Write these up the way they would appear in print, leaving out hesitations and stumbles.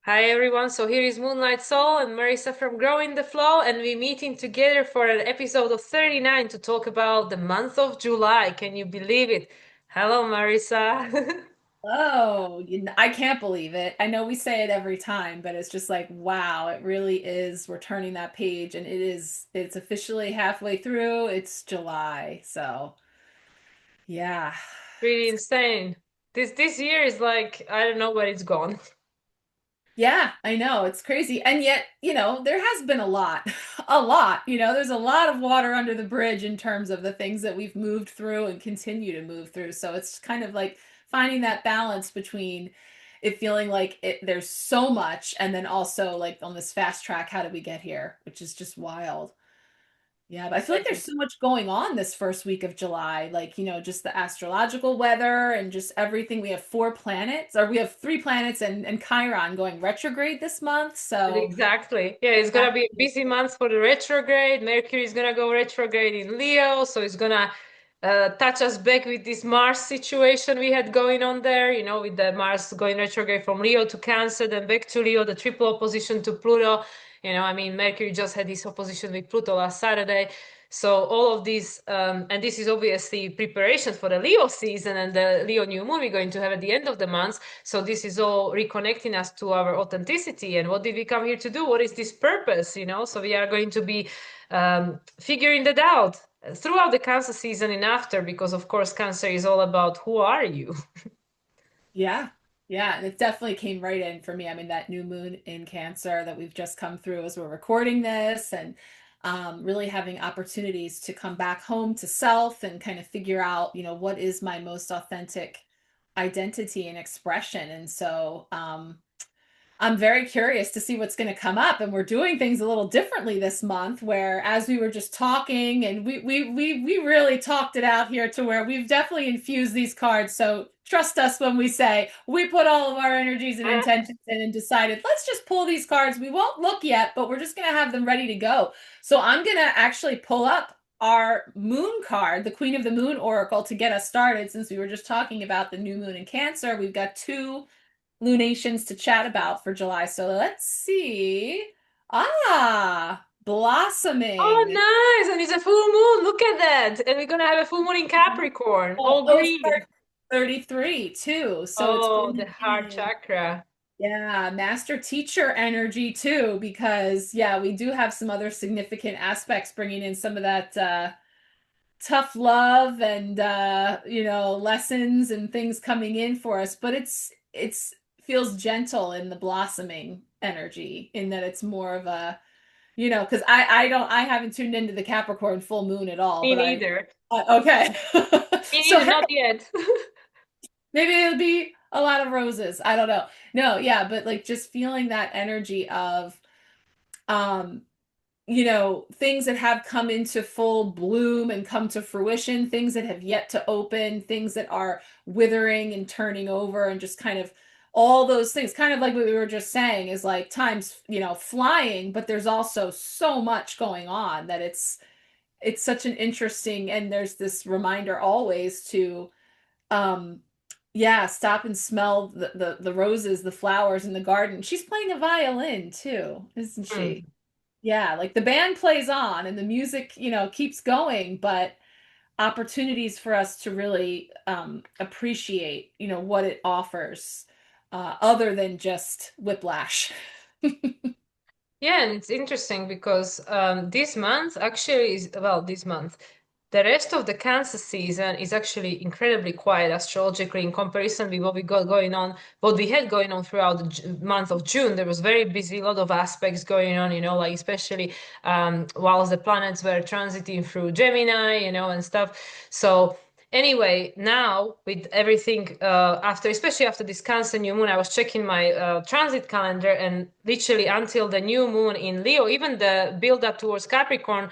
Hi everyone, so here is Moonlight Soul and Marissa from Growing the Flow, and we're meeting together for an episode of 39 to talk about the month of July. Can you believe it? Hello, Marissa. Oh, I can't believe it. I know we say it every time, but it's just like, wow, it really is. We're turning that page and it's officially halfway through. It's July. So, yeah. Pretty insane. This year is like I don't know where it's gone. Yeah, I know. It's crazy. And yet, there has been a lot, a lot. There's a lot of water under the bridge in terms of the things that we've moved through and continue to move through. So it's kind of like finding that balance between it feeling like there's so much and then also like on this fast track, how did we get here? Which is just wild. Yeah, but I feel like there's so much going on this first week of July, like, just the astrological weather and just everything. We have four planets, or we have three planets and Chiron going retrograde this month. So, Exactly. Yeah, it's gonna be a busy month for the retrograde. Mercury is gonna go retrograde in Leo, so it's gonna touch us back with this Mars situation we had going on there, with the Mars going retrograde from Leo to Cancer, then back to Leo, the triple opposition to Pluto. I mean, Mercury just had this opposition with Pluto last Saturday. So all of these, and this is obviously preparation for the Leo season and the Leo new moon we're going to have at the end of the month. So this is all reconnecting us to our authenticity and what did we come here to do? What is this purpose? So we are going to be figuring that out throughout the Cancer season and after, because of course Cancer is all about who are you. yeah, yeah, and it definitely came right in for me. I mean, that new moon in Cancer that we've just come through as we're recording this, and really having opportunities to come back home to self and kind of figure out, what is my most authentic identity and expression. And so, I'm very curious to see what's going to come up, and we're doing things a little differently this month. Where, as we were just talking, and we really talked it out here to where we've definitely infused these cards. So trust us when we say we put all of our energies and intentions in and decided let's just pull these cards. We won't look yet, but we're just going to have them ready to go. So I'm going to actually pull up our moon card, the Queen of the Moon Oracle, to get us started. Since we were just talking about the new moon in Cancer, we've got two lunations to chat about for July. So let's see. Oh, Blossoming. nice. And it's a full moon. Look at that. And we're going to have a full moon in Capricorn, Oh, all oh, it's green. 33 too. So it's Oh, the bringing heart in, chakra. yeah, master teacher energy too, because yeah, we do have some other significant aspects bringing in some of that tough love and lessons and things coming in for us, but it's feels gentle in the blossoming energy in that it's more of a because I haven't tuned into the Capricorn full moon at all, Me but I neither. okay. Me So neither, not yet. maybe it'll be a lot of roses. I don't know. No, yeah, but like just feeling that energy of um things that have come into full bloom and come to fruition, things that have yet to open, things that are withering and turning over, and just kind of all those things, kind of like what we were just saying, is like time's, flying, but there's also so much going on that it's such an interesting, and there's this reminder always to um yeah, stop and smell the roses, the flowers in the garden. She's playing a violin too, isn't she? Hmm. Yeah, like the band plays on and the music, keeps going, but opportunities for us to really appreciate, what it offers, other than just whiplash. Yeah, and it's interesting because this month actually is, well, this month, the rest of the Cancer season is actually incredibly quiet astrologically in comparison with what we got going on, what we had going on throughout the month of June. There was very busy, a lot of aspects going on, like especially whilst the planets were transiting through Gemini, and stuff. So anyway, now with everything after, especially after this Cancer new moon, I was checking my transit calendar, and literally until the new moon in Leo, even the build up towards Capricorn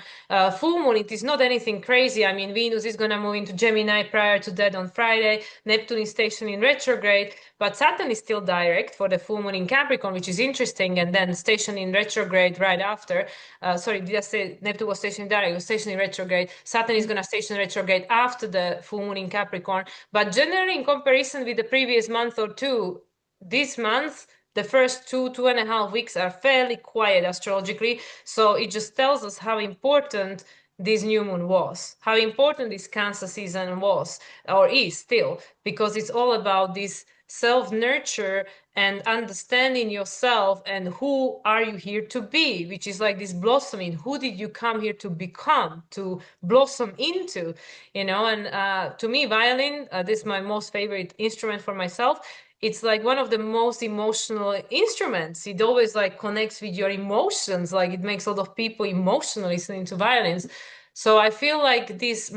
full moon, it is not anything crazy. I mean, Venus is going to move into Gemini prior to that on Friday. Neptune is stationed in retrograde, but Saturn is still direct for the full moon in Capricorn, which is interesting, and then stationed in retrograde right after. Sorry, did I say Neptune was stationed direct? It was stationed in retrograde. Saturn is going to station retrograde after the full moon in Capricorn. But generally, in comparison with the previous month or two, this month the first 2.5 weeks are fairly quiet astrologically. So it just tells us how important this new moon was, how important this Cancer season was or is still, because it's all about this self-nurture and understanding yourself and who are you here to be, which is like this blossoming. Who did you come here to become, to blossom into, And to me, violin, this is my most favorite instrument for myself. It's like one of the most emotional instruments. It always like connects with your emotions. Like it makes a lot of people emotional listening to violins. So I feel like this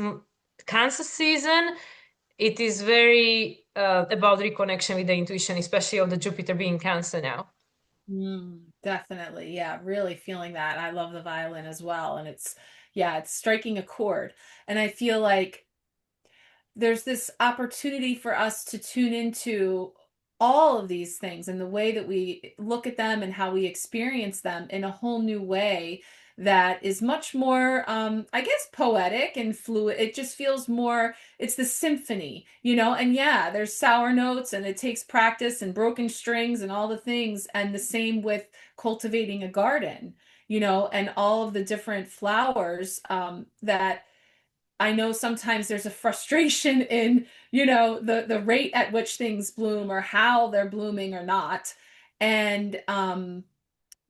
Cancer season, it is very about reconnection with the intuition, especially of the Jupiter being Cancer now. Definitely. Yeah, really feeling that. I love the violin as well. And yeah, it's striking a chord. And I feel like there's this opportunity for us to tune into all of these things and the way that we look at them and how we experience them in a whole new way that is much more I guess poetic and fluid. It just feels more, it's the symphony, and yeah, there's sour notes and it takes practice and broken strings and all the things, and the same with cultivating a garden, and all of the different flowers that I know sometimes there's a frustration in, the rate at which things bloom or how they're blooming or not. And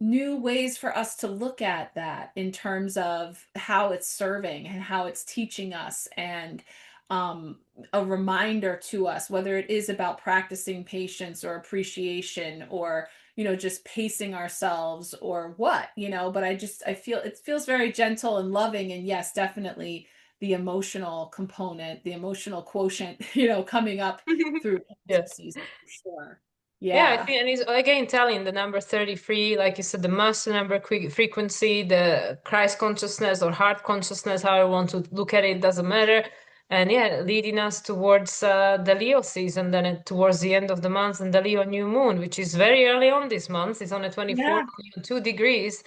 new ways for us to look at that in terms of how it's serving and how it's teaching us, and a reminder to us, whether it is about practicing patience or appreciation or just pacing ourselves or what, but I feel it feels very gentle and loving, and yes, definitely the emotional component, the emotional quotient, coming up through cancer Yes. season for sure. Yeah, I Yeah. think, and it's again telling the number 33, like you said, the master number frequency, the Christ consciousness or heart consciousness, how you want to look at it, doesn't matter. And yeah, leading us towards the Leo season, then towards the end of the month, and the Leo new moon, which is very early on this month. It's on the 24th, Yeah. 2 degrees.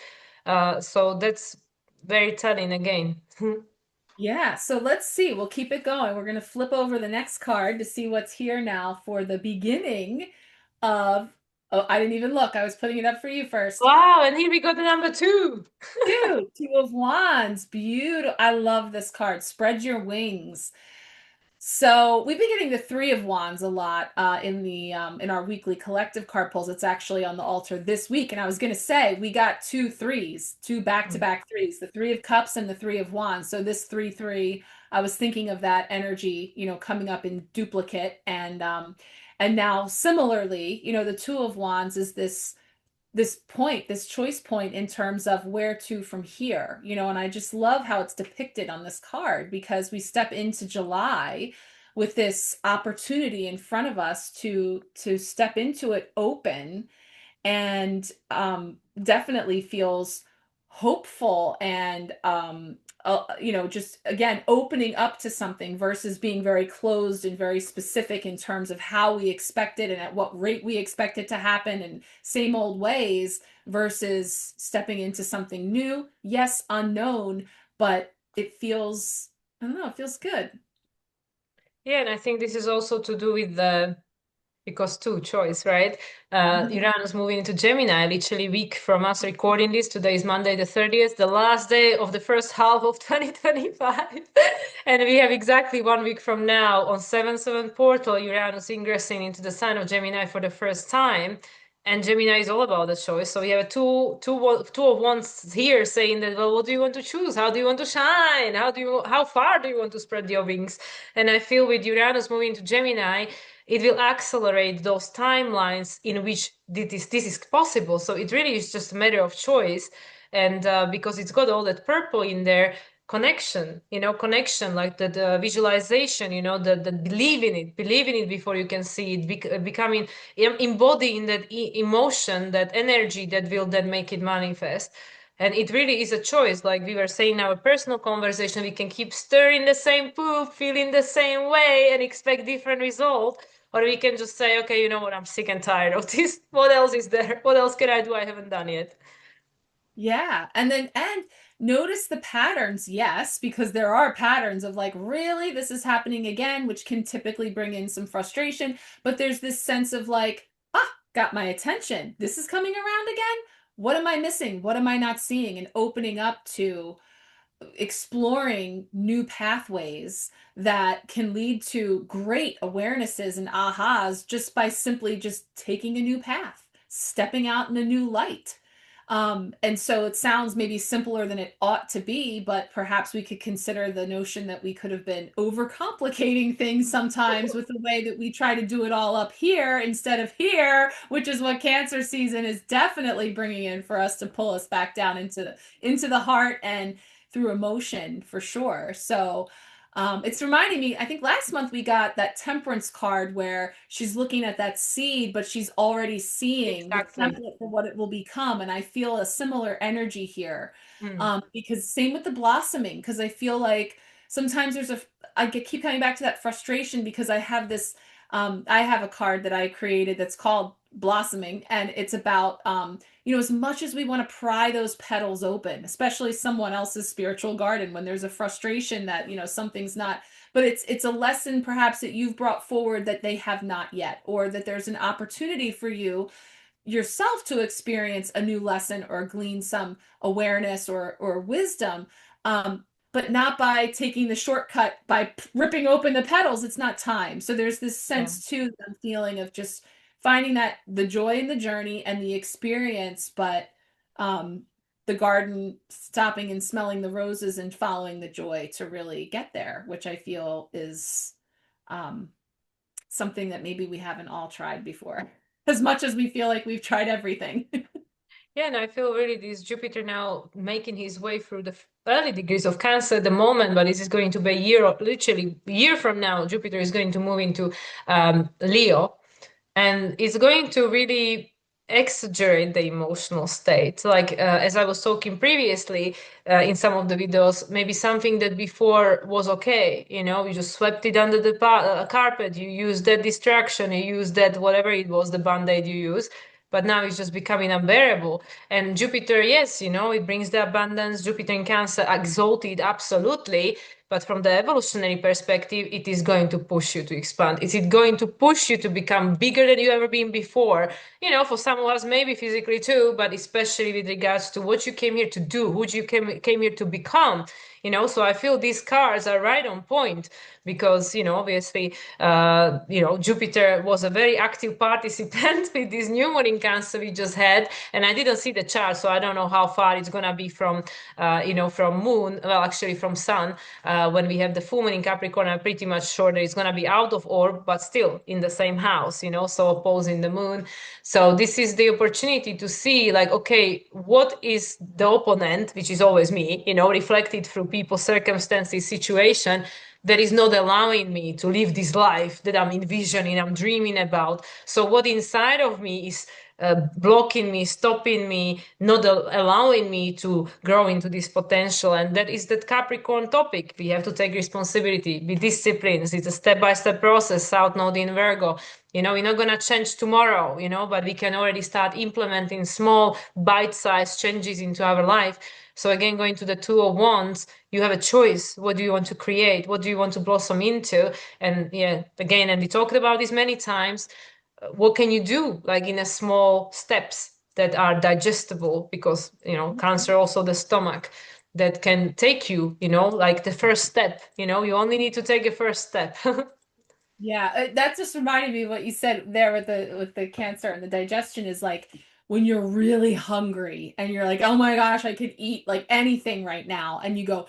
So that's very telling again. Yeah, so let's see. We'll keep it going. We're going to flip over the next card to see what's here now for the beginning of. Oh, I didn't even look. I was putting it up for you first. Wow, and here we got the number two. Two of Wands. Beautiful. I love this card. Spread your wings. So we've been getting the Three of Wands a lot in our weekly collective card pulls. It's actually on the altar this week, and I was going to say we got two threes, two back-to-back threes, the Three of Cups and the Three of Wands. So this 3-3, I was thinking of that energy, coming up in duplicate, and now similarly, the Two of Wands is this choice point in terms of where to from here, and I just love how it's depicted on this card because we step into July with this opportunity in front of us to step into it open, and definitely feels hopeful and just again opening up to something versus being very closed and very specific in terms of how we expect it and at what rate we expect it to happen and same old ways versus stepping into something new, yes, unknown, but it feels, I don't know, it feels good. Yeah, and I think this is also to do with the because two choice, right? Uranus moving into Gemini, literally week from us recording this. Today is Monday the 30th, the last day of the first half of 2025. And we have exactly 1 week from now on 7/7 portal, Uranus ingressing into the sign of Gemini for the first time. And Gemini is all about the choice. So we have a two of wands here saying that, well, what do you want to choose? How do you want to shine? How far do you want to spread your wings? And I feel with Uranus moving to Gemini, it will accelerate those timelines in which this is possible. So it really is just a matter of choice. And because it's got all that purple in there, connection, like the visualization, the believe in it before you can see it, becoming embodying that emotion, that energy that will then make it manifest. And it really is a choice. Like we were saying in our personal conversation, we can keep stirring the same poop, feeling the same way, and expect different results. Or we can just say, okay, you know what, I'm sick and tired of this. What else is there? What else can I do I haven't done yet? Yeah. And notice the patterns, yes, because there are patterns of like, really, this is happening again, which can typically bring in some frustration. But there's this sense of like, ah, got my attention. This is coming around again. What am I missing? What am I not seeing? And opening up to exploring new pathways that can lead to great awarenesses and ahas just by simply just taking a new path, stepping out in a new light. And so it sounds maybe simpler than it ought to be, but perhaps we could consider the notion that we could have been overcomplicating things sometimes with the way that we try to do it all up here instead of here, which is what Cancer season is definitely bringing in for us to pull us back down into the heart and through emotion for sure. So it's reminding me, I think last month we got that temperance card where she's looking at that seed, but she's already seeing the Exactly. template for what it will become. And I feel a similar energy here. Mm. Because same with the blossoming, because I feel like sometimes keep coming back to that frustration because I have a card that I created that's called Blossoming, and it's about, as much as we want to pry those petals open, especially someone else's spiritual garden, when there's a frustration that, something's not, but it's a lesson perhaps that you've brought forward that they have not yet, or that there's an opportunity for you yourself to experience a new lesson or glean some awareness or wisdom, but not by taking the shortcut by ripping open the petals. It's not time. So there's this Yeah. sense too, the feeling of just finding that the joy in the journey and the experience, but um, the garden, stopping and smelling the roses and following the joy to really get there, which I feel is um, something that maybe we haven't all tried before, as much as we feel like we've tried everything. Yeah, and I feel really this Jupiter now making his way through the early degrees of Cancer at the moment, but this is going to be a year, literally a year from now, Jupiter is going to move into Leo, and it's going to really exaggerate the emotional state. Like as I was talking previously in some of the videos, maybe something that before was okay, you just swept it under the carpet, you used that distraction, you used that whatever it was, the band-aid you use. But now it's just becoming unbearable. And Jupiter, yes, it brings the abundance. Jupiter in Cancer, exalted, absolutely. But from the evolutionary perspective, it is going to push you to expand. Is it going to push you to become bigger than you ever been before? For some of us, maybe physically too, but especially with regards to what you came here to do, who you came here to become. So I feel these cards are right on point because, obviously, Jupiter was a very active participant with this new moon in Cancer we just had. And I didn't see the chart, so I don't know how far it's going to be from moon, well, actually from sun. When we have the full moon in Capricorn, I'm pretty much sure that it's going to be out of orb, but still in the same house, so opposing the moon. So this is the opportunity to see, like, okay, what is the opponent, which is always me, reflected through people's circumstances, situation, that is not allowing me to live this life that I'm envisioning, I'm dreaming about. So what inside of me is blocking me, stopping me, not allowing me to grow into this potential. And that is that Capricorn topic. We have to take responsibility, be disciplined. It's a step-by-step process, South Node in Virgo. We're not going to change tomorrow, but we can already start implementing small bite-sized changes into our life. So again, going to the Two of Wands, you have a choice. What do you want to create? What do you want to blossom into? And yeah, again, and we talked about this many times, what can you do like in a small steps that are digestible, because cancer also the stomach, that can take you, like the first step, you only need to take a first step. Yeah, that just reminded me of what you said there with the cancer and the digestion is like when you're really hungry and you're like, oh my gosh, I could eat like anything right now, and you go,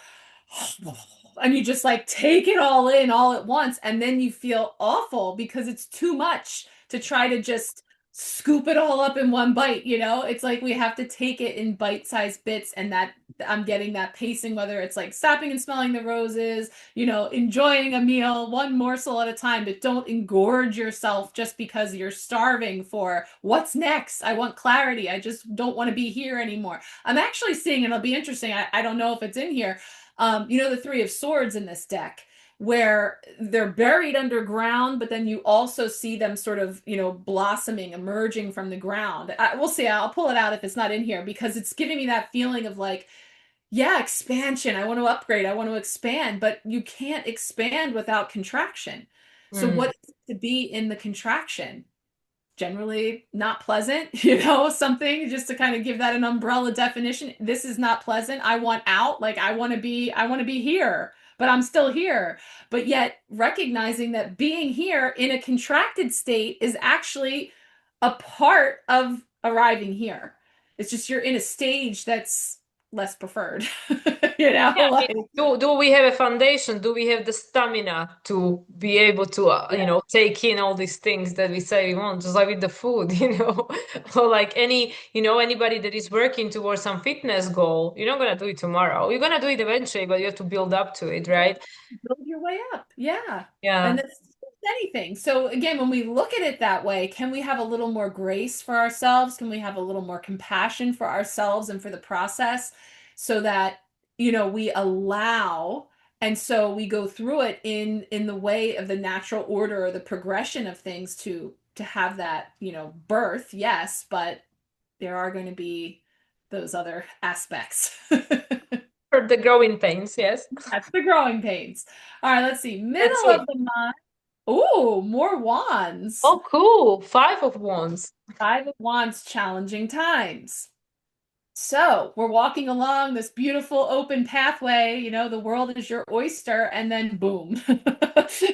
and you just like take it all in all at once, and then you feel awful because it's too much to try to just scoop it all up in one bite, It's like we have to take it in bite-sized bits, and that I'm getting that pacing, whether it's like stopping and smelling the roses, enjoying a meal one morsel at a time, but don't engorge yourself just because you're starving for what's next. I want clarity. I just don't want to be here anymore. I'm actually seeing, and it'll be interesting. I don't know if it's in here. The Three of Swords in this deck, where they're buried underground, but then you also see them sort of, blossoming, emerging from the ground. We'll see. I'll pull it out if it's not in here because it's giving me that feeling of like, yeah, expansion. I want to upgrade. I want to expand, but you can't expand without contraction. So Mm. what is it to be in the contraction? generally not pleasant, something just to kind of give that an umbrella definition. This is not pleasant. I want out. Like I want to be here, but I'm still here. But yet recognizing that being here in a contracted state is actually a part of arriving here. It's just you're in a stage that's less preferred, Yeah, I mean, like do we have a foundation? Do we have the stamina to be able to, yeah. take in all these things that we say we want, just like with the food, or like anybody that is working towards some fitness goal, you're not gonna do it tomorrow. You're gonna do it eventually, but you have to build up to it, right? Build your way up. Yeah. And Yeah. that's anything. So again, when we look at it that way, can we have a little more grace for ourselves? Can we have a little more compassion for ourselves and for the process so that, we allow and so we go through it in the way of the natural order or the progression of things to have that, birth, yes, but there are going to be those other aspects. For the growing pains, yes. That's the growing pains. All right, let's see. Let's Middle see. of the month. Ooh, more wands. Oh, cool. Five of Wands. Five of Wands, challenging times. So we're walking along this beautiful open pathway, the world is your oyster, and then boom,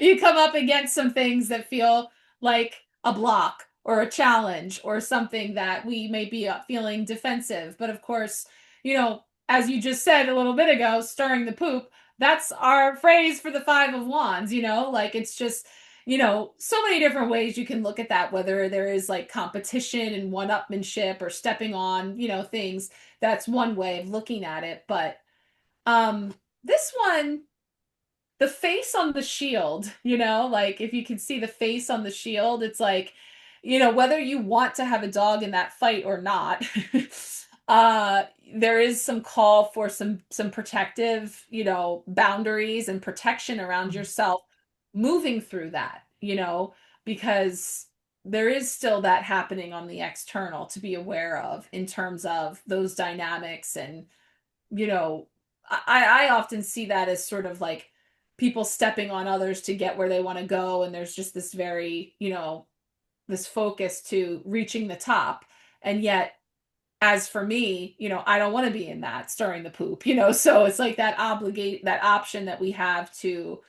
you come up against some things that feel like a block or a challenge or something that we may be feeling defensive. But of course, as you just said a little bit ago, stirring the poop, that's our phrase for the Five of Wands, like it's just so many different ways you can look at that, whether there is like competition and one-upmanship or stepping on, things. That's one way of looking at it. But this one, the face on the shield, like if you can see the face on the shield, it's like, whether you want to have a dog in that fight or not, uh, there is some call for some protective, boundaries and protection around yourself moving through that, because there is still that happening on the external to be aware of in terms of those dynamics. And you know, I often see that as sort of like people stepping on others to get where they want to go. And there's just this very, this focus to reaching the top. And yet, as for me, I don't want to be in that stirring the poop, so it's like that option that we have to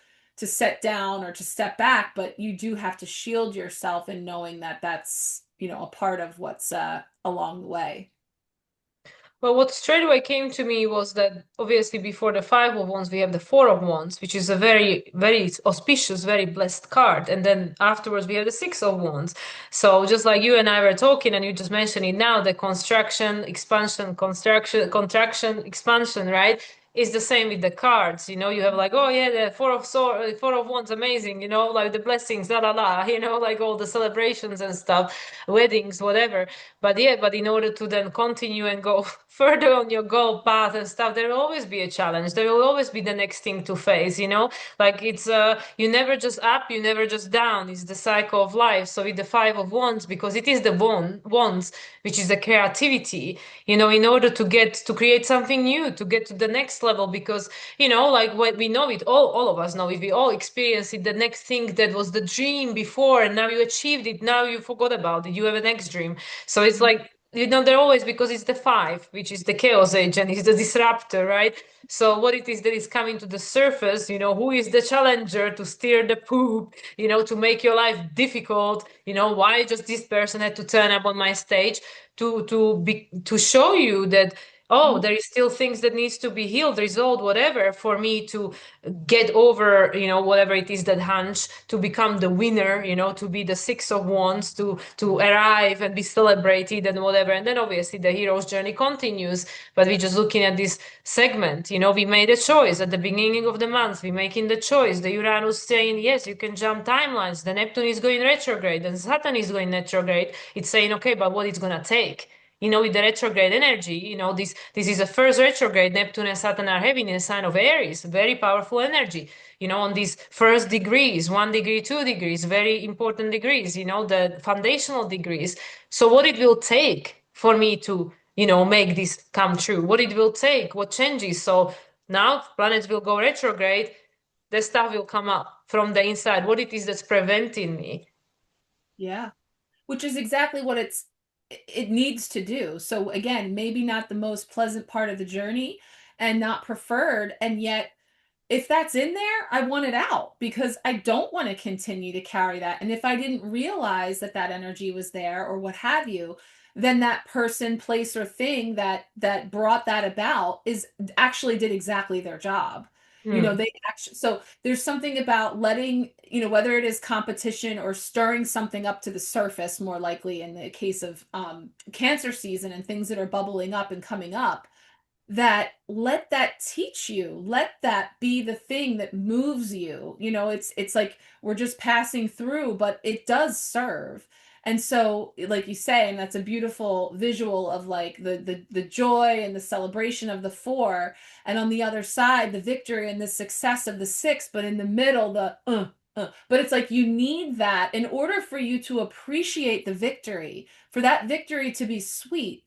set down or to step back, but you do have to shield yourself in knowing that that's, a part of what's along the way. Well, what straight away came to me was that obviously before the Five of Wands, we have the Four of Wands, which is a very, very auspicious, very blessed card. And then afterwards, we have the Six of Wands. So just like you and I were talking, and you just mentioned it now, the construction, expansion, construction, contraction, expansion, right? Is the same with the cards. You have like, oh yeah, the Four of Wands, amazing. Like the blessings, la la la. Like all the celebrations and stuff, weddings, whatever. But yeah, but in order to then continue and go further on your goal path and stuff, there will always be a challenge. There will always be the next thing to face. Like it's you never just up, you never just down. It's the cycle of life. So with the Five of Wands, because it is the wands, which is the creativity, in order to create something new, to get to the next level, because like what we know it, all of us know it, we all experience it, the next thing that was the dream before, and now you achieved it, now you forgot about it, you have a next dream. So it's like, they're always, because it's the five, which is the chaos agent, it's the disruptor, right? So what it is that is coming to the surface, who is the challenger to steer the poop, to make your life difficult, why just this person had to turn up on my stage to show you that, oh, there is still things that needs to be healed, resolved, whatever, for me to get over, whatever it is, that hunch, to become the winner, to be the Six of Wands, to arrive and be celebrated and whatever. And then obviously the hero's journey continues. But we're just looking at this segment. We made a choice at the beginning of the month. We're making the choice. The Uranus saying, yes, you can jump timelines. The Neptune is going retrograde and Saturn is going retrograde. It's saying, okay, but what it's gonna take? With the retrograde energy, this is the first retrograde Neptune and Saturn are having in a sign of Aries, very powerful energy. On these first degrees, 1 degree, 2 degrees, very important degrees. The foundational degrees. So what it will take for me to, make this come true? What it will take? What changes? So now planets will go retrograde. The stuff will come up from the inside. What it is that's preventing me? Yeah. which is exactly what it needs to do. So again, maybe not the most pleasant part of the journey and not preferred, and yet if that's in there, I want it out because I don't want to continue to carry that. And if I didn't realize that that energy was there or what have you, then that person, place, or thing that brought that about is actually did exactly their job. You know, Mm. they actually, so there's something about letting, whether it is competition or stirring something up to the surface, more likely in the case of Cancer season and things that are bubbling up and coming up, that let that teach you, let that be the thing that moves you. It's like we're just passing through, but it does serve. And so like you say, and that's a beautiful visual of like the joy and the celebration of the four, and on the other side the victory and the success of the six, but in the middle but it's like you need that in order for you to appreciate the victory, for that victory to be sweet.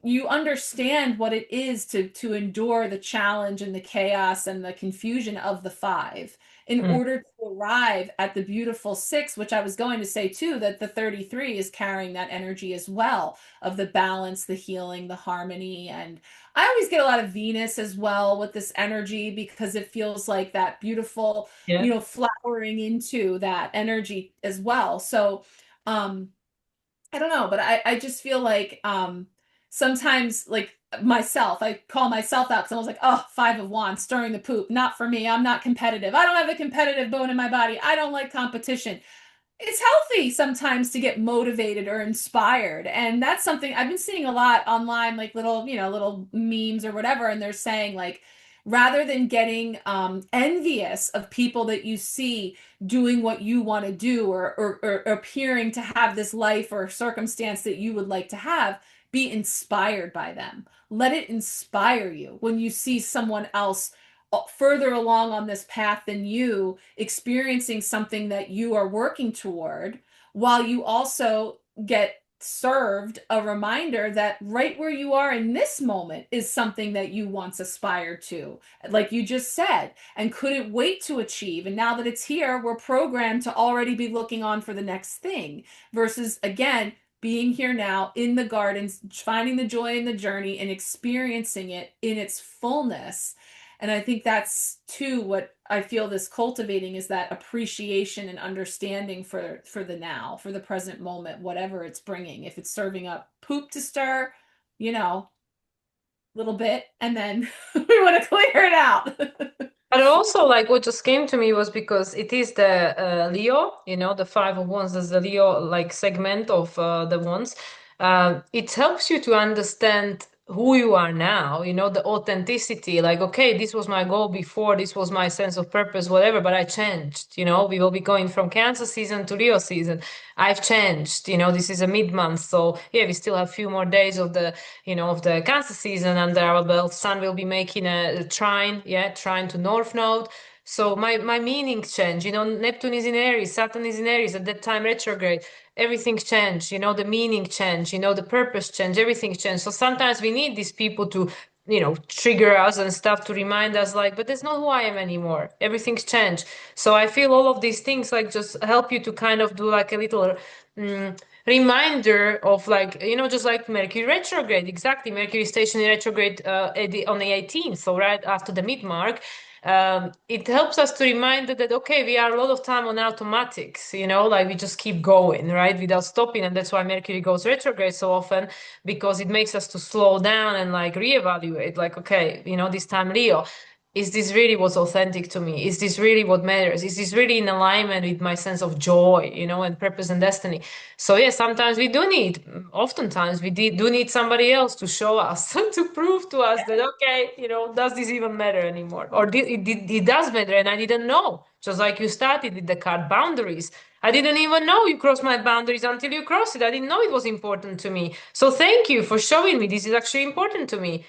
You understand what it is to endure the challenge and the chaos and the confusion of the five in Mm. order to arrive at the beautiful six, which I was going to say too, that the 33 is carrying that energy as well of the balance, the healing, the harmony. And I always get a lot of Venus as well with this energy because it feels like that beautiful, Yeah. flowering into that energy as well. So um I don't know, but I just feel like sometimes like myself, I call myself out because I was like, oh, five of wands, stirring the poop. Not for me. I'm not competitive. I don't have a competitive bone in my body. I don't like competition. It's healthy sometimes to get motivated or inspired. And that's something I've been seeing a lot online, like little memes or whatever. And they're saying like, rather than getting envious of people that you see doing what you want to do, or appearing to have this life or circumstance that you would like to have, be inspired by them. Let it inspire you when you see someone else further along on this path than you, experiencing something that you are working toward, while you also get served a reminder that right where you are in this moment is something that you once aspired to, like you just said, and couldn't wait to achieve. And now that it's here, we're programmed to already be looking on for the next thing, versus again, being here now in the gardens, finding the joy in the journey and experiencing it in its fullness. And I think that's too what I feel this cultivating is that appreciation and understanding for the now, for the present moment, whatever it's bringing. If it's serving up poop to stir, you know, little bit, and then we want to clear it out. But also, like what just came to me was because it is the Leo, the five of wands is the Leo like segment of the wands. It helps you to understand who you are now, the authenticity. Like, okay, this was my goal before, this was my sense of purpose, whatever, but I changed. We will be going from Cancer season to Leo season. I've changed. This is a mid-month, so yeah, we still have a few more days of the Cancer season under our belt. Sun will be making a trine, trine to North Node. So my meanings change. Neptune is in Aries, Saturn is in Aries at that time retrograde. Everything changed. The meaning changed. The purpose changed. Everything changed. So sometimes we need these people to trigger us and stuff to remind us like, but that's not who I am anymore. Everything's changed. So I feel all of these things like just help you to kind of do like a little reminder of like, just like Mercury retrograde. Exactly. Mercury stationary retrograde on the 18th. So right after the mid mark. It helps us to remind that, okay, we are a lot of time on automatics, like we just keep going, right, without stopping. And that's why Mercury goes retrograde so often, because it makes us to slow down and like reevaluate, like, okay, this time Leo, is this really what's authentic to me? Is this really what matters? Is this really in alignment with my sense of joy, and purpose and destiny? So yeah, sometimes we do need, oftentimes we do need somebody else to show us, to prove to us that, okay, does this even matter anymore? Or it does matter and I didn't know. Just like you started with the card boundaries. I didn't even know you crossed my boundaries until you crossed it. I didn't know it was important to me. So thank you for showing me this is actually important to me.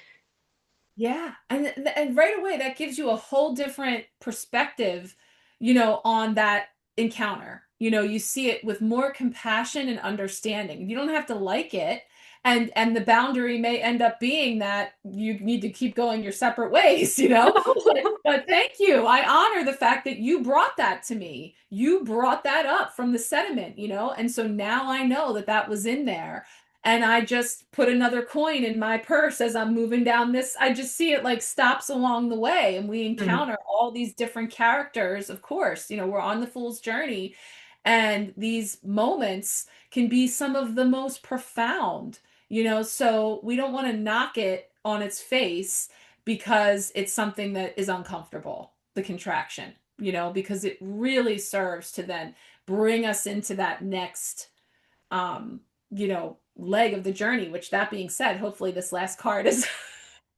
Yeah, and right away that gives you a whole different perspective, on that encounter. You see it with more compassion and understanding. You don't have to like it, and the boundary may end up being that you need to keep going your separate ways, But thank you. I honor the fact that you brought that to me. You brought that up from the sediment, And so now I know that that was in there. And I just put another coin in my purse as I'm moving down this. I just see it like stops along the way, and we Mm. encounter all these different characters. Of course, we're on the fool's journey, and these moments can be some of the most profound, So we don't want to knock it on its face because it's something that is uncomfortable, the contraction, because it really serves to then bring us into that next, leg of the journey, which, that being said, hopefully this last card is.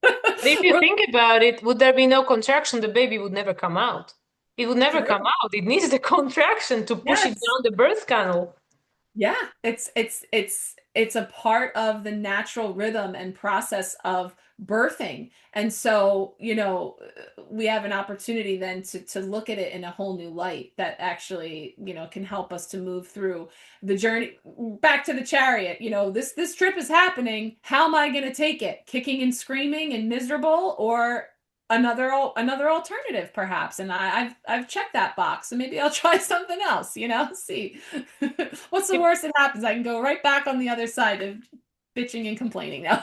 But if you think about it, would there be no contraction, the baby would never come out. It would never come True. out. It needs the contraction to push it Yes. down the birth canal. Yeah, it's a part of the natural rhythm and process of birthing. And so, we have an opportunity then to look at it in a whole new light that actually, can help us to move through the journey back to the chariot. This trip is happening. How am I going to take it? Kicking and screaming and miserable, or another alternative perhaps? And I've checked that box, so maybe I'll try something else, see. What's the worst that happens? I can go right back on the other side of bitching and complaining now.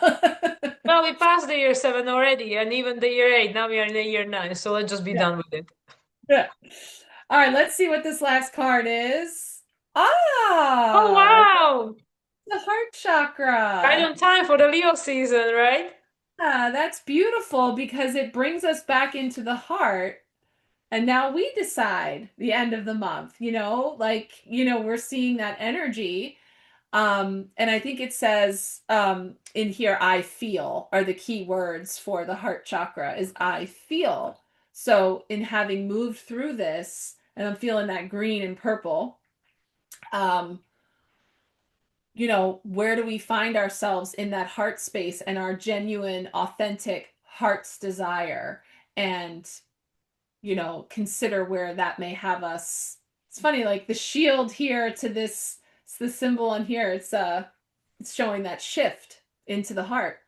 Well, we passed the year 7 already, and even the year 8. Now we are in the year 9, so let's just be Yeah. done with it. Yeah. All right, let's see what this last card is. Oh, Ah, wow! the heart Right chakra. on time for the Leo season, right? Yeah, that's beautiful because it brings us back into the heart. And now we decide the end of the month, we're seeing that energy. And I think it says in here, I feel are the key words for the heart chakra is I feel. So in having moved through this, and I'm feeling that green and purple, um, where do we find ourselves in that heart space and our genuine, authentic heart's desire? And consider where that may have us. It's funny, like the shield here to this, it's the symbol on here. It's showing that shift into the heart.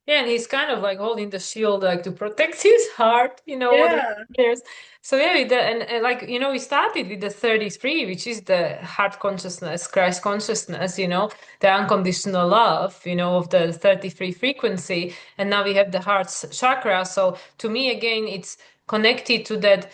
Yeah, and he's kind of like holding the shield like to protect his heart, whatever Yeah. it is. So yeah, and like we started with the 33, which is the heart consciousness, Christ consciousness, the unconditional love, of the 33 frequency, and now we have the heart chakra. So to me, again, it's connected to that.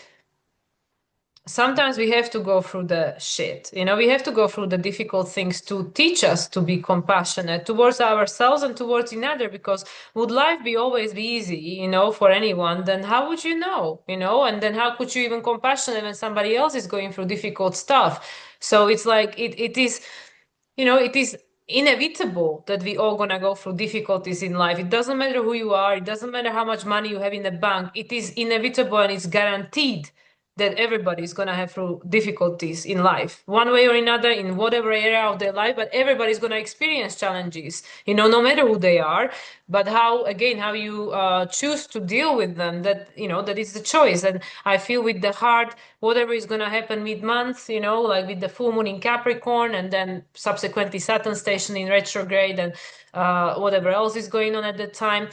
Sometimes we have to go through the shit. We have to go through the difficult things to teach us to be compassionate towards ourselves and towards another. Because would life be always be easy, for anyone, then how would you know, and then how could you even compassionate when somebody else is going through difficult stuff? So it's like it is inevitable that we all gonna go through difficulties in life. It doesn't matter who you are. It doesn't matter how much money you have in the bank. It is inevitable and it's guaranteed that everybody is going to have through difficulties in life one way or another in whatever area of their life, but everybody's going to experience challenges, no matter who they are. But how you choose to deal with them, that is the choice. And I feel with the heart, whatever is going to happen mid-month, like with the full moon in Capricorn and then subsequently Saturn station in retrograde and whatever else is going on at the time,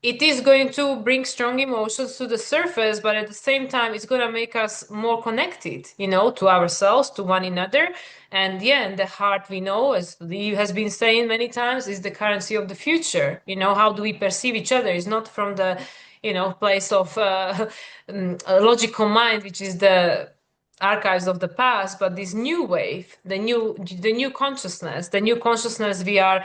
it is going to bring strong emotions to the surface, but at the same time, it's going to make us more connected, to ourselves, to one another. And yeah, and the heart, we know, as Lee has been saying many times, is the currency of the future. How do we perceive each other? It's not from the, place of a logical mind, which is the archives of the past, but this new wave, the new consciousness we are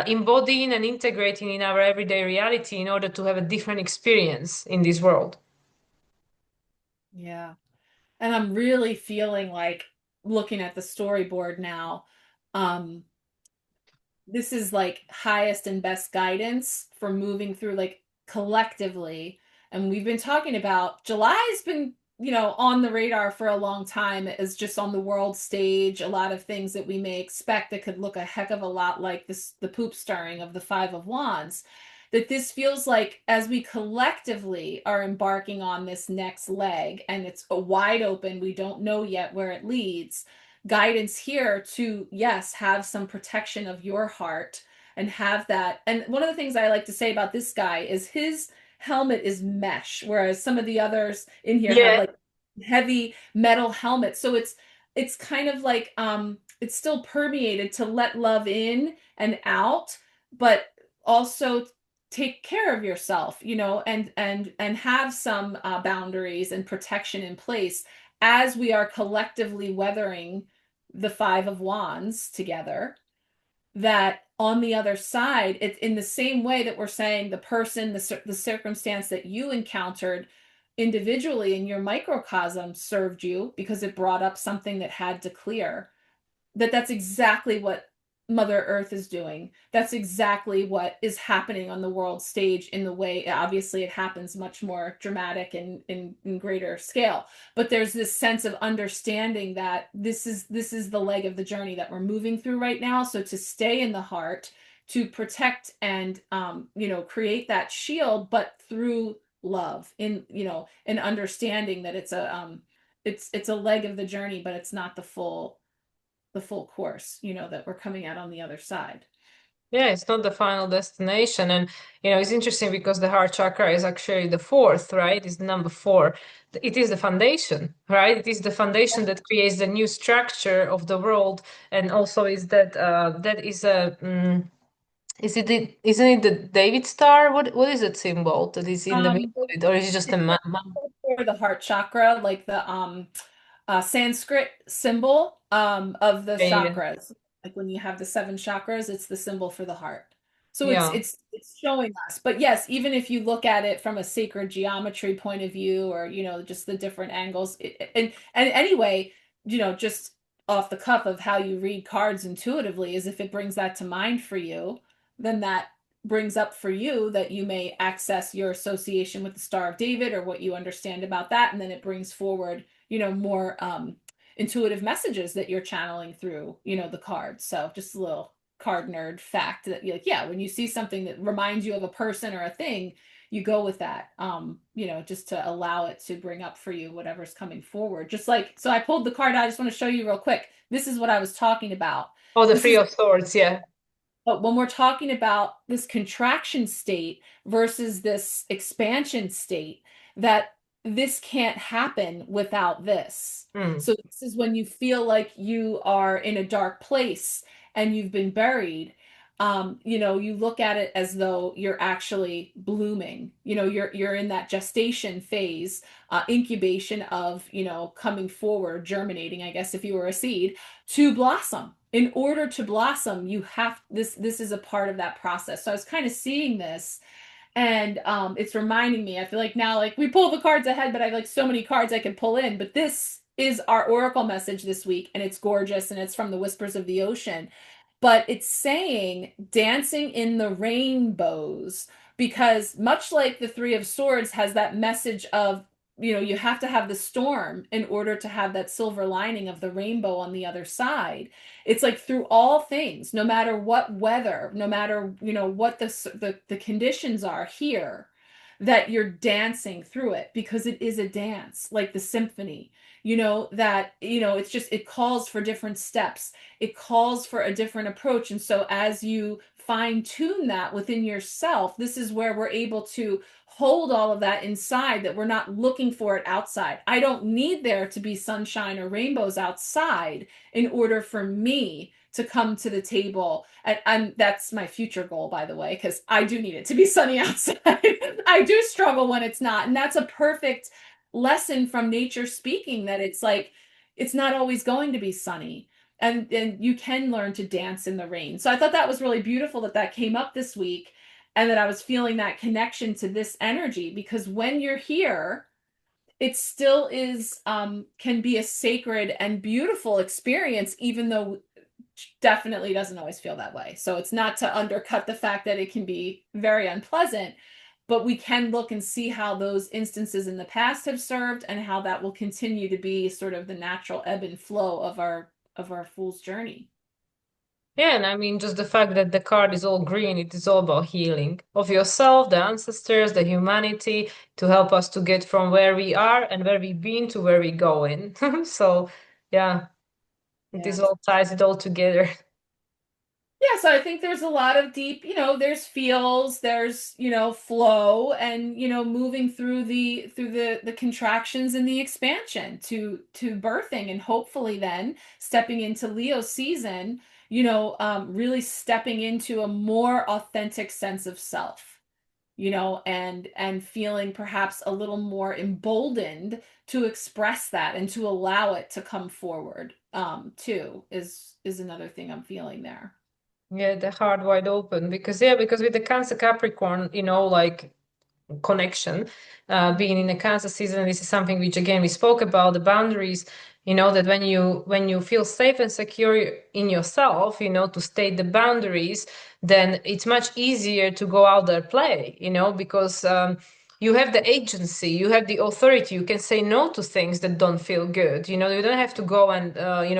embodying and integrating in our everyday reality in order to have a different experience in this world. Yeah. And I'm really feeling like, looking at the storyboard now, um, this is like highest and best guidance for moving through, like, collectively. And we've been talking about July's been, on the radar for a long time, as just on the world stage, a lot of things that we may expect that could look a heck of a lot like this, the poop stirring of the Five of Wands. That this feels like, as we collectively are embarking on this next leg, and it's a wide open, we don't know yet where it leads, guidance here to, yes, have some protection of your heart and have that. And one of the things I like to say about this guy is helmet is mesh, whereas some of the others in here have Yeah. like heavy metal helmets. So it's kind of like it's still permeated to let love in and out, but also take care of yourself, you know, and have some boundaries and protection in place as we are collectively weathering the Five of Wands together. That on the other side, it's in the same way that we're saying the person, the circumstance that you encountered individually in your microcosm served you because it brought up something that had to clear. That's exactly what Mother Earth is doing. That's exactly what is happening on the world stage in the way, obviously, it happens much more dramatic and in greater scale. But there's this sense of understanding that this is the leg of the journey that we're moving through right now. So to stay in the heart, to protect and create that shield, but through love, in an understanding that it's a leg of the journey, but it's not the full course, that we're coming out on the other side. Yeah, it's not the final destination. And, it's interesting because the heart chakra is actually the fourth, right? It's the number four. It is the foundation, right? It is the foundation that creates the new structure of the world. And also is that is a, isn't it the David star? What is that symbol that is in the middle of The it? Or is it just a it's man? for the heart chakra, like the Sanskrit symbol of the Yeah, chakras. Like when you have the seven chakras, it's the symbol for the heart. So it's yeah. it's it's showing us. But yes, even if you look at it from a sacred geometry point of view, or just the different angles, and anyway, just off the cuff of how you read cards intuitively, is if it brings that to mind for you, then that brings up for you that you may access your association with the Star of David or what you understand about that, and then it brings forward more intuitive messages that you're channeling through the cards. So just a little card nerd fact that you're like, yeah, when you see something that reminds you of a person or a thing, you go with that, just to allow it to bring up for you whatever's coming forward. Just like, so I pulled the card out. I just want to show you real quick. This is what I was talking about. Oh, the This Three is of Swords, yeah. But when we're talking about this contraction state versus this expansion state, that this can't happen without this. Mm. So, this is when you feel like you are in a dark place and you've been buried. You look at it as though you're actually blooming. You're in that gestation phase, incubation of, coming forward, germinating, I guess, if you were a seed, to blossom. In order to blossom, you have this is a part of that process. So I was kind of seeing this, and it's reminding me. I feel like now, like, we pull the cards ahead, but I have like so many cards I can pull in. But this is our oracle message this week, and it's gorgeous, and it's from the Whispers of the Ocean, but it's saying dancing in the rainbows, because much like the Three of Swords has that message of, you have to have the storm in order to have that silver lining of the rainbow on the other side. It's like through all things, no matter what weather, no matter what the conditions are here, that you're dancing through it, because it is a dance, like the symphony. That it's just, it calls for different steps, it calls for a different approach. And so as you fine tune that within yourself, this is where we're able to hold all of that inside, that we're not looking for it outside. I don't need there to be sunshine or rainbows outside in order for me to come to the table. And that's my future goal, by the way, because I do need it to be sunny outside. I do struggle when it's not. And that's a perfect lesson from nature speaking, that it's like, it's not always going to be sunny, and you can learn to dance in the rain. So I thought that was really beautiful that that came up this week, and that I was feeling that connection to this energy, because when you're here, it still is, can be a sacred and beautiful experience, even though definitely doesn't always feel that way. So it's not to undercut the fact that it can be very unpleasant, but we can look and see how those instances in the past have served, and how that will continue to be sort of the natural ebb and flow of our fool's journey. Yeah, and I mean, just the fact that the card is all green, it is all about healing of yourself, the ancestors, the humanity, to help us to get from where we are and where we've been to where we're going. So, yeah, it is Yes. all ties it all together. Yeah, so I think there's a lot of deep, there's feels, there's, flow and, moving through the contractions and the expansion to birthing and hopefully then stepping into Leo season, really stepping into a more authentic sense of self, and feeling perhaps a little more emboldened to express that and to allow it to come forward, too, is another thing I'm feeling there. Yeah, the heart wide open because with the Cancer Capricorn, like connection, being in the Cancer season, this is something which again we spoke about the boundaries. That when you feel safe and secure in yourself, to state the boundaries, then it's much easier to go out there play. Because you have the agency, you have the authority, you can say no to things that don't feel good. You don't have to go and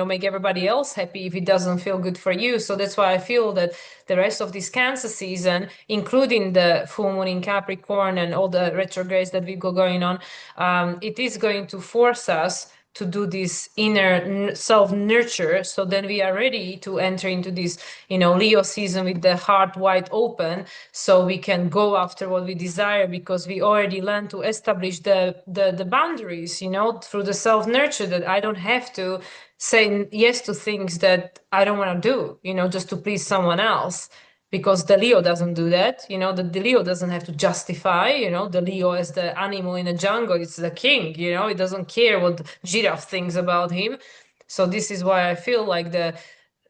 make everybody else happy if it doesn't feel good for you. So that's why I feel that the rest of this Cancer season, including the full moon in Capricorn and all the retrogrades that we go going on, it is going to force us to do this inner self nurture. So then we are ready to enter into this, Leo season with the heart wide open, so we can go after what we desire because we already learned to establish the boundaries, through the self nurture, that I don't have to say yes to things that I don't want to do, just to please someone else. Because the Leo doesn't do that, the Leo doesn't have to justify, the Leo is the animal in the jungle, it's the king, it doesn't care what giraffe thinks about him. So this is why I feel like the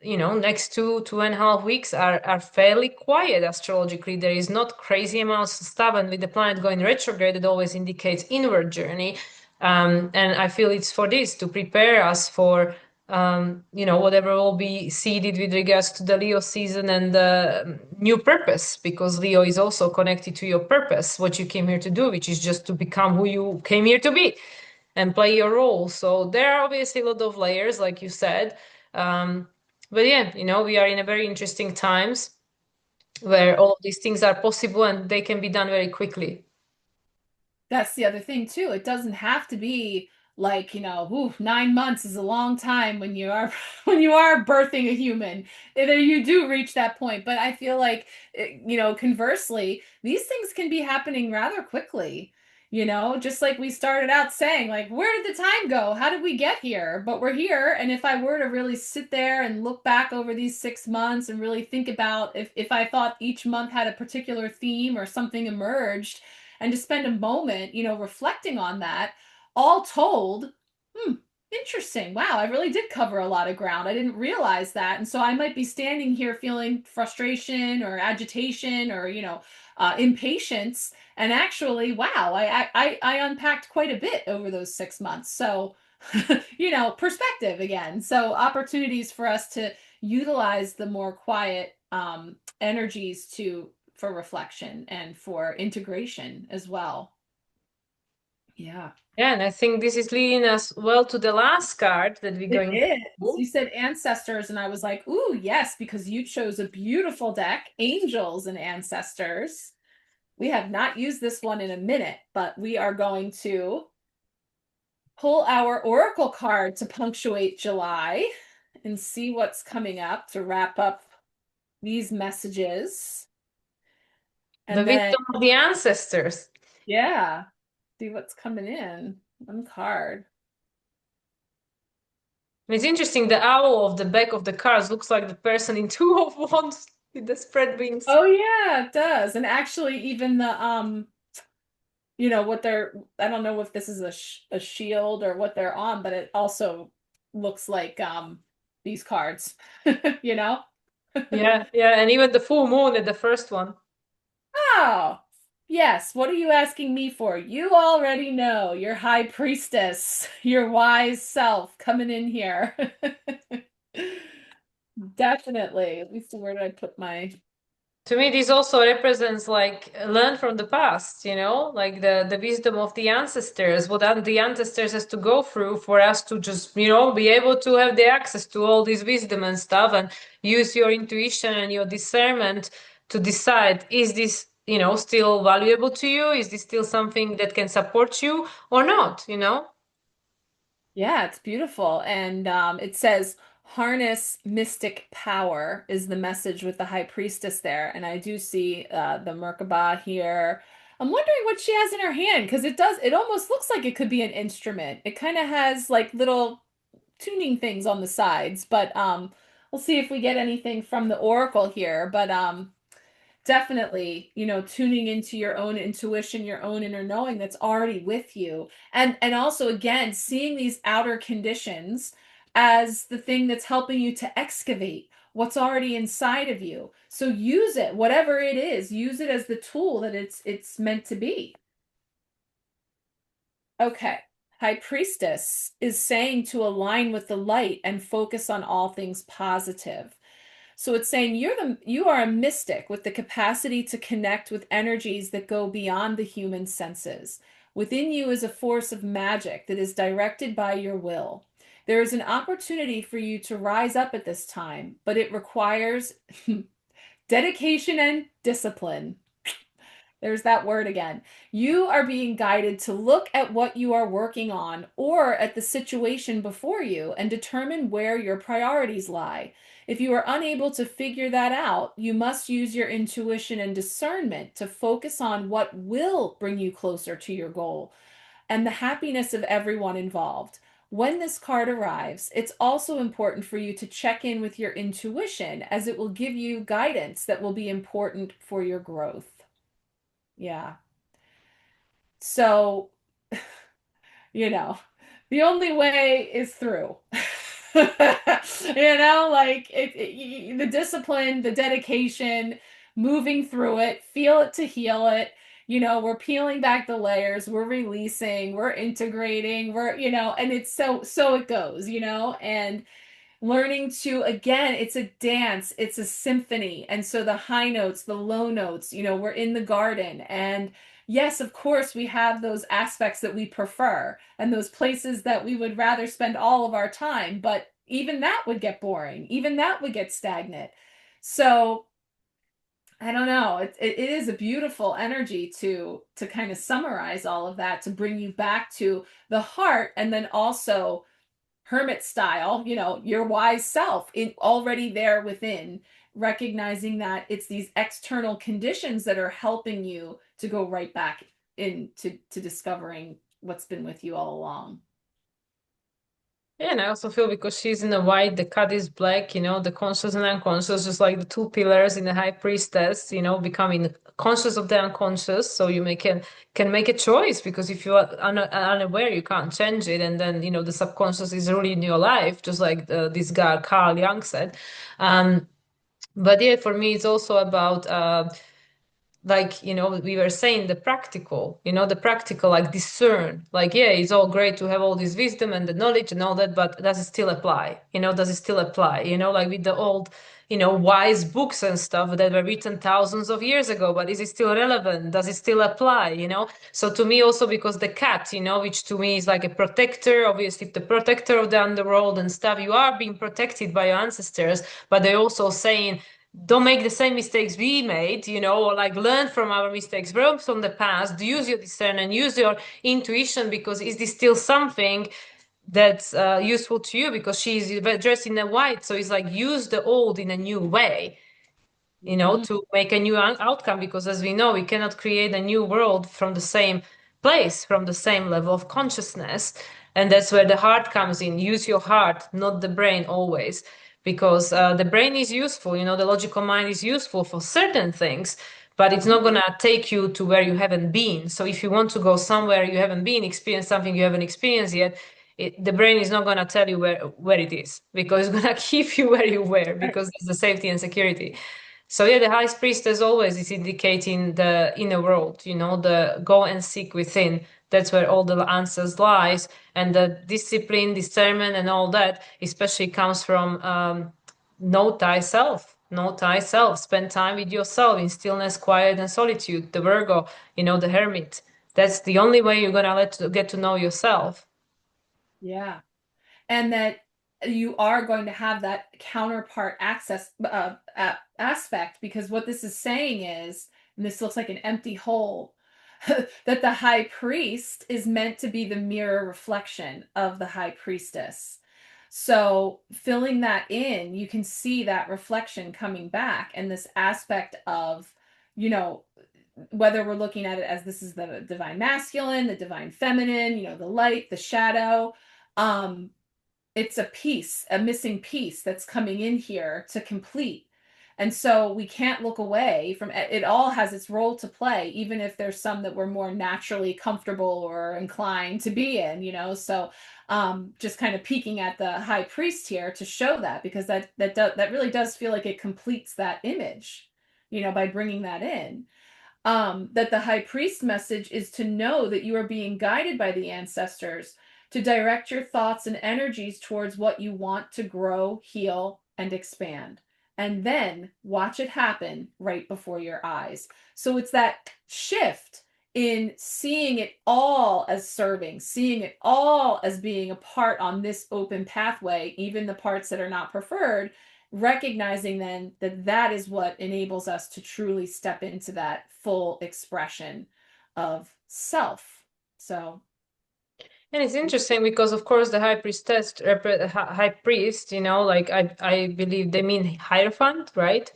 next 2.5 weeks are fairly quiet astrologically. There is not crazy amounts of stuff, and with the planet going retrograde, it always indicates inward journey. And I feel it's for this to prepare us for whatever will be seeded with regards to the Leo season and the new purpose, because Leo is also connected to your purpose, what you came here to do, which is just to become who you came here to be and play your role. So there are obviously a lot of layers, like you said. Um, but yeah, we are in a very interesting times where all of these things are possible and they can be done very quickly. That's the other thing too. It doesn't have to be like, 9 months is a long time when you are when you are birthing a human. Either you do reach that point, but I feel like, conversely, these things can be happening rather quickly. Just like we started out saying, like, where did the time go? How did we get here? But we're here, and if I were to really sit there and look back over these 6 months and really think about if I thought each month had a particular theme or something emerged, and to spend a moment, reflecting on that, all told, hmm, interesting. Wow, I really did cover a lot of ground. I didn't realize that. And so I might be standing here feeling frustration or agitation or, impatience. And actually, wow, I unpacked quite a bit over those 6 months. So, perspective again. So opportunities for us to utilize the more quiet energies to for reflection and for integration as well. Yeah. Yeah, and I think this is leading us well to the last card that we're It going to is. pull. You said ancestors, and I was like, ooh, yes, because you chose a beautiful deck, angels and ancestors. We have not used this one in a minute, but we are going to pull our oracle card to punctuate July and see what's coming up to wrap up these messages. The And then, wisdom of the ancestors. yeah, see what's coming in. One card. It's interesting, the owl of the back of the cards looks like the person in Two of Wands with the spread wings. Oh yeah, it does. And actually even the what they're I don't know if this is a shield or what they're on, but it also looks like these cards, you know? Yeah, yeah, and even the full moon at the first one. Oh, yes. What are you asking me for? You already know. Your high priestess, your wise self coming in here. Definitely. Let me see, where did I put my To me, this also represents like learn from the past, like the wisdom of the ancestors, what the ancestors has to go through for us to just, be able to have the access to all this wisdom and stuff and use your intuition and your discernment to decide, is this, still valuable to you? Is this still something that can support you or not, Yeah, it's beautiful. And it says, harness mystic power is the message with the high priestess there. And I do see the Merkaba here. I'm wondering what she has in her hand because it almost looks like it could be an instrument. It kind of has like little tuning things on the sides, but we'll see if we get anything from the oracle here. But definitely, tuning into your own intuition, your own inner knowing that's already with you. And also again, seeing these outer conditions as the thing that's helping you to excavate what's already inside of you. So use it, whatever it is, use it as the tool that it's meant to be. Okay. High Priestess is saying to align with the light and focus on all things positive. So it's saying you are a mystic with the capacity to connect with energies that go beyond the human senses. Within you is a force of magic that is directed by your will. There is an opportunity for you to rise up at this time, but it requires dedication and discipline. There's that word again. You are being guided to look at what you are working on or at the situation before you and determine where your priorities lie. If you are unable to figure that out, you must use your intuition and discernment to focus on what will bring you closer to your goal and the happiness of everyone involved. When this card arrives, it's also important for you to check in with your intuition as it will give you guidance that will be important for your growth. Yeah. So, you know, the only way is through. Like the discipline, the dedication, moving through it, feel it to heal it. We're peeling back the layers, we're releasing, we're integrating, and it's so it goes, and learning to, again, it's a dance, it's a symphony. And so the high notes, the low notes, we're in the garden. And yes, of course, we have those aspects that we prefer and those places that we would rather spend all of our time, but even that would get boring, even that would get stagnant. So I don't know, it is a beautiful energy to kind of summarize all of that, to bring you back to the heart, and then also hermit style, your wise self in already there within, recognizing that it's these external conditions that are helping you to go right back into to discovering what's been with you all along. Yeah, and I also feel because she's in the white, the cut is black, the conscious and unconscious, just like the two pillars in the high priestess, becoming conscious of the unconscious. So you can make a choice, because if you are unaware, you can't change it. And then, the subconscious is ruling your life, just like this guy, Carl Jung said. Um, but yeah, for me, it's also about like we were saying, the practical, like discern, like, yeah, it's all great to have all this wisdom and the knowledge and all that, but does it still apply? Does it still apply, like with the old wise books and stuff that were written thousands of years ago, but is it still relevant? Does it still apply? So to me also, because the cat, which to me is like a protector, obviously the protector of the underworld and stuff, you are being protected by your ancestors, but they're also saying, don't make the same mistakes we made, or like learn from our mistakes, learn from the past, use your discernment, use your intuition, because is this still something that's useful to you? Because she's dressed in a white, so it's like use the old in a new way, Mhm. to make a new outcome, because as we know, we cannot create a new world from the same place, from the same level of consciousness. And that's where the heart comes in. Use your heart, not the brain always, because the brain is useful, the logical mind is useful for certain things, but it's not Mhm. going to take you to where you haven't been. So if you want to go somewhere you haven't been, experience something you haven't experienced yet, the brain is not going to tell you where it is, because it's going to keep you where you were, Right. because there's the safety and security. So yeah, the high priest as always is indicating the inner world, the go and seek within. That's where all the answers lies, and the discipline, discernment, and all that, especially comes from know thyself. Know thyself. Spend time with yourself in stillness, quiet, and solitude. The Virgo, the hermit. That's the only way you're gonna get to know yourself. Yeah. And that you are going to have that counterpart access aspect, because what this is saying is, and this looks like an empty hole, that the high priest is meant to be the mirror reflection of the high priestess. So filling that in, you can see that reflection coming back and this aspect of, you know, whether we're looking at it as this is the divine masculine, the divine feminine, you know, the light, the shadow. Um, it's a piece, a missing piece that's coming in here to complete. And so we can't look away from it. It all has its role to play, even if there's some that we're more naturally comfortable or inclined to be in, you know. So just kind of peeking at the high priest here to show that, because that really does feel like it completes that image, you know, by bringing that in. That the high priest message is to know that you are being guided by the ancestors to direct your thoughts and energies towards what you want to grow, heal, and expand. And then watch it happen right before your eyes. So it's that shift in seeing it all as serving, seeing it all as being a part on this open pathway, even the parts that are not preferred, recognizing then that that is what enables us to truly step into that full expression of self. So, And it's interesting because, of course, the high priestess, high priest, you know, like I believe they mean Hierophant, right?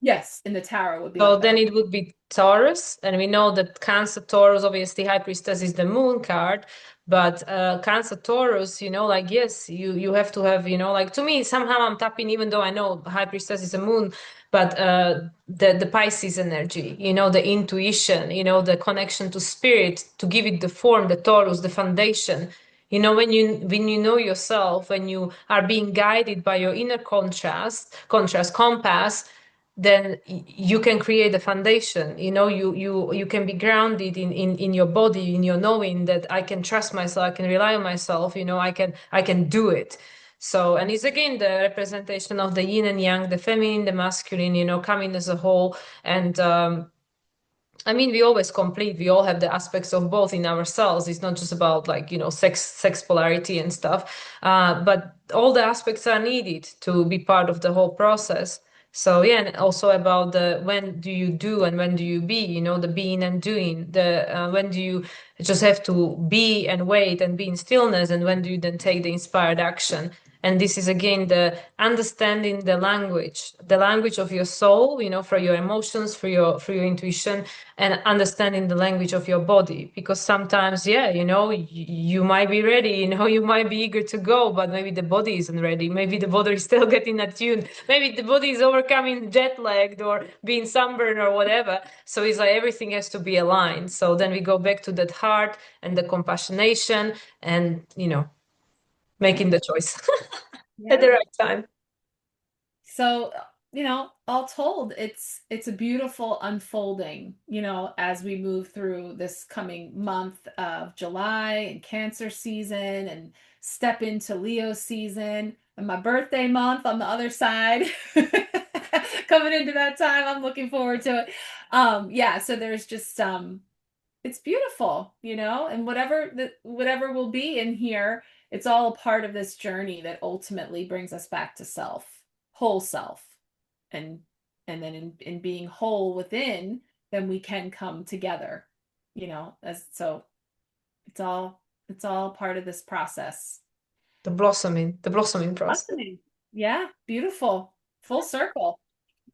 yes, in the tarot would be So like the then high. it would be Taurus, and we know that Cancer Taurus, obviously, High Priestess is the moon card, but Cancer Taurus, you know, like yes, you have to have, you know, like to me somehow I'm tapping, even though I know High Priestess is a moon, but the Pisces energy, you know, the intuition, you know, the connection to spirit, to give it the form, the Taurus, the foundation. You know, when you know yourself, when you are being guided by your inner contrast compass, then you can create a foundation. You know, you can be grounded in your body, in your knowing that I can trust myself, I can rely on myself, you know, I can do it. So, and it's again the representation of the yin and yang, the feminine, the masculine, you know, coming as a whole. And I mean, we always complete. We all have the aspects of both in ourselves. It's not just about like, you know, sex polarity and stuff. But all the aspects are needed to be part of the whole process. So yeah, and also about the when do you do and when do you be, you know, the being and doing. The when do you just have to be and wait and be in stillness, and when do you then take the inspired action? And this is again the understanding the language of your soul, you know, for your emotions, for your intuition, and understanding the language of your body. Because sometimes, yeah, you know, you might be ready, you know, you might be eager to go, but maybe the body isn't ready. Maybe the body is still getting attuned. Maybe the body is overcoming jet lagged or being sunburned or whatever. So it's like everything has to be aligned. So then we go back to that heart and the compassionation and, you know, Yeah. making the choice at the Yeah. right time. So, you know, all told, it's a beautiful unfolding, you know, as we move through this coming month of July and Cancer season and step into Leo season and my birthday month on the other side. Coming into that time, I'm looking forward to it. Yeah, so there's just it's beautiful, you know, and whatever will be in here, it's all a part of this journey that ultimately brings us back to self, whole self. And then in being whole within, then we can come together, you know, as so it's all part of this process. The blossoming process. Blossoming. Yeah, beautiful. Full circle.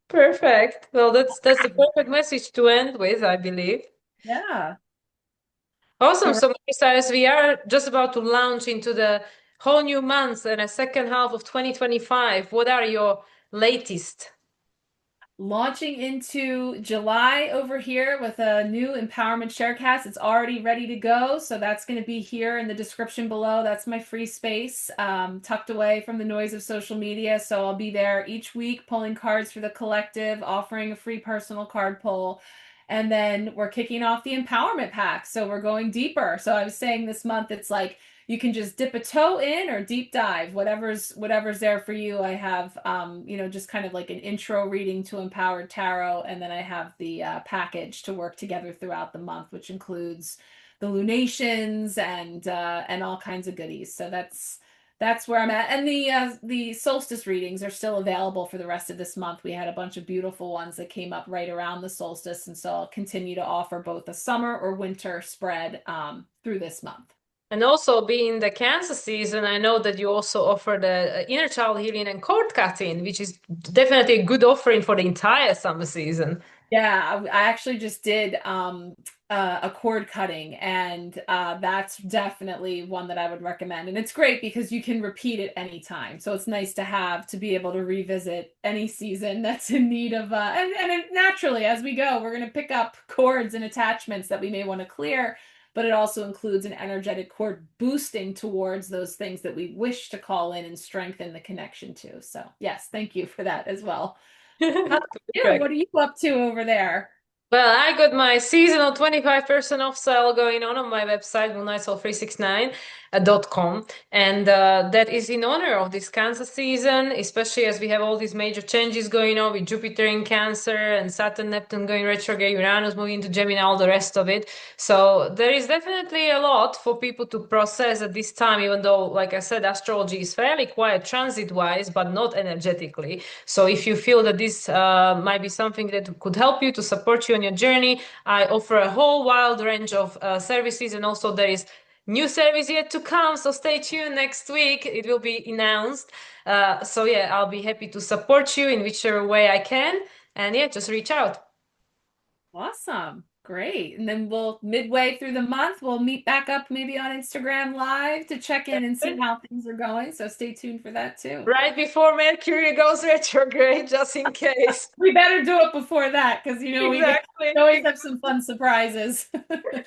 Perfect. Well, that's the perfect message to end with, I believe. Yeah. Awesome. Correct. So, Marisa, we are just about to launch into the whole new month and a second half of 2025. What are your latest? Launching into July over here with a new empowerment sharecast. It's already ready to go. So that's going to be here in the description below. That's my free space, tucked away from the noise of social media. So I'll be there each week pulling cards for the collective, offering a free personal card pull. And then we're kicking off the empowerment pack. So we're going deeper. So I was saying this month, it's like you can just dip a toe in or deep dive, whatever's there for you. I have you know, just kind of like an intro reading to Empowered Tarot, and then I have the package to work together throughout the month, which includes the lunations and all kinds of goodies. So that's where I'm at. And the solstice readings are still available for the rest of this month. We had a bunch of beautiful ones that came up right around the solstice, and so I'll continue to offer both a summer or winter spread through this month. And also being the Cancer season, I know that you also offer the inner child healing and cord cutting, which is definitely a good offering for the entire summer season. Yeah, I actually just did a cord cutting, and that's definitely one that I would recommend. And it's great because you can repeat it anytime. So it's nice to have to be able to revisit any season that's in need of naturally as we go, we're going to pick up cords and attachments that we may want to clear, but it also includes an energetic cord boosting towards those things that we wish to call in and strengthen the connection to. So, yes, thank you for that as well. How about you? Perfect. What are you up to over there? Well, I got my seasonal 25% off sale going on my website, moonlightsoul369.com. And that is in honor of this Cancer season, especially as we have all these major changes going on with Jupiter in Cancer and Saturn, Neptune going retrograde, Uranus moving into Gemini, all the rest of it. So there is definitely a lot for people to process at this time, even though, like I said, astrology is fairly quiet transit-wise, but not energetically. So if you feel that this might be something that could help you to support you on your journey, I offer a whole wild range of services, and also there is new service yet to come. So stay tuned. Next week it will be announced. So yeah, I'll be happy to support you in whichever way I can. And yeah, just reach out. Awesome. Great. And then we'll midway through the month, we'll meet back up maybe on Instagram Live to check in and see how things are going. So stay tuned for that too. Right before Mercury goes retrograde, just in case. We better do it before that because we Exactly. always have some fun surprises. But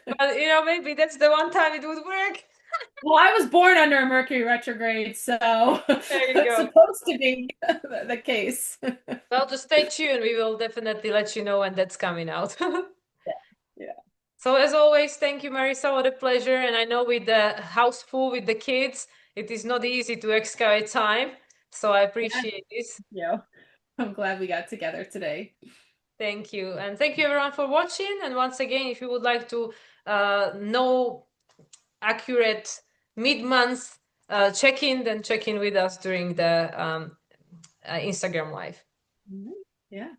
maybe that's the one time it would work. Well, I was born under a Mercury retrograde, so There you it's go. supposed to be the case. Well, just stay tuned. We will definitely let you know when that's coming out. Yeah. So as always, thank you, Marisa. What a pleasure. And I know with the house full with the kids, it is not easy to excavate time. So I Yeah. appreciate this. Thank you. I'm glad we got together today. Thank you. And thank you everyone for watching. And once again, if you would like to know accurate mid-month check-in, then check in with us during the Instagram live. Mhm. Yeah.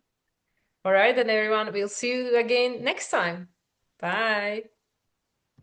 All right, then everyone, we'll see you again next time. Bye.